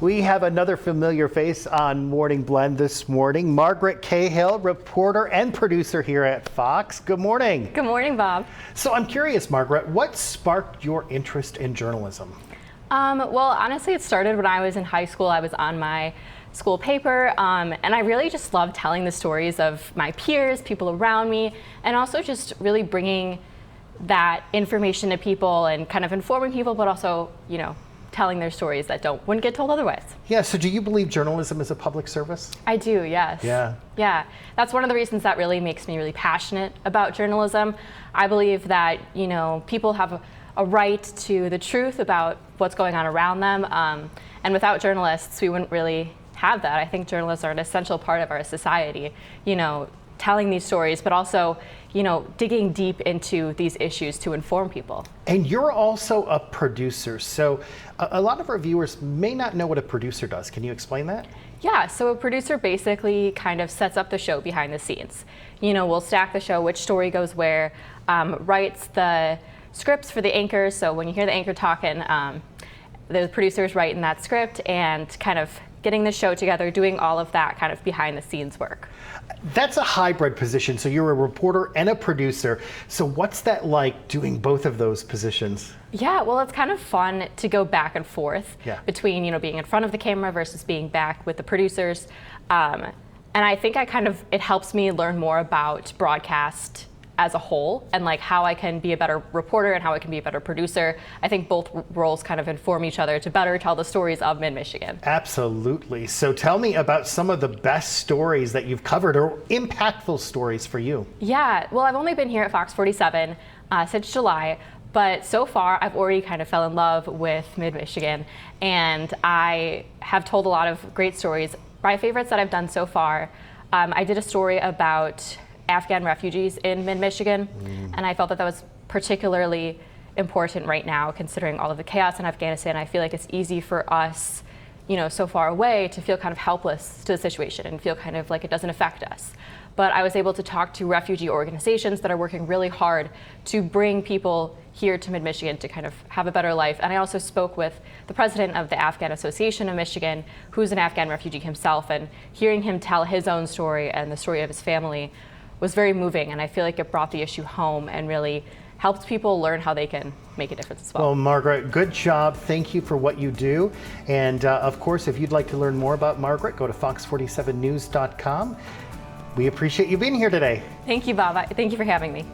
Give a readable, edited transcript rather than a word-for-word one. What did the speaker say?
We have another familiar face on Morning Blend this morning. Margaret Cahill, reporter and producer here at Fox. Good morning. Good morning, Bob. So I'm curious, Margaret, what sparked your interest in journalism? Well, honestly, it started when I was in high school. I was on my school paper, and I really just loved telling the stories of my peers, people around me, and also just really bringing that information to people and kind of informing people, but also, telling their stories that wouldn't get told otherwise. Yeah, so do you believe journalism is a public service? I do, yes. Yeah, that's one of the reasons that really makes me really passionate about journalism. I believe that, people have a right to the truth about what's going on around them, and without journalists, we wouldn't really have that. I think journalists are an essential part of our society, telling these stories, but also, digging deep into these issues to inform people. And you're also a producer, so a lot of our viewers may not know what a producer does. Can you explain that? Yeah, so a producer basically kind of sets up the show behind the scenes. We'll stack the show, which story goes where, writes the scripts for the anchors, so when you hear the anchor talking, the producers writing that script and kind of getting the show together, doing all of that kind of behind the scenes work. That's a hybrid position, so you're a reporter and a producer. So what's that like, doing both of those positions? Yeah, well, it's kind of fun to go back and forth between, being in front of the camera versus being back with the producers. And I think it helps me learn more about broadcast as a whole, and like how I can be a better reporter and how I can be a better producer. I think both roles kind of inform each other to better tell the stories of Mid-Michigan. Absolutely. So tell me about some of the best stories that you've covered, or impactful stories for you. Yeah, well, I've only been here at Fox 47 since July, but so far I've already kind of fell in love with Mid-Michigan, and I have told a lot of great stories. My favorites that I've done so far, I did a story about Afghan refugees in Mid-Michigan, and I felt that was particularly important right now, considering all of the chaos in Afghanistan. I feel like it's easy for us, so far away, to feel kind of helpless to the situation and feel kind of like it doesn't affect us. But I was able to talk to refugee organizations that are working really hard to bring people here to Mid-Michigan to kind of have a better life. And I also spoke with the president of the Afghan Association of Michigan, who's an Afghan refugee himself, and hearing him tell his own story and the story of his family was very moving, and I feel like it brought the issue home and really helped people learn how they can make a difference as well. Well, Margaret, good job. Thank you for what you do. And of course, if you'd like to learn more about Margaret, go to fox47news.com. We appreciate you being here today. Thank you, Bob. Thank you for having me.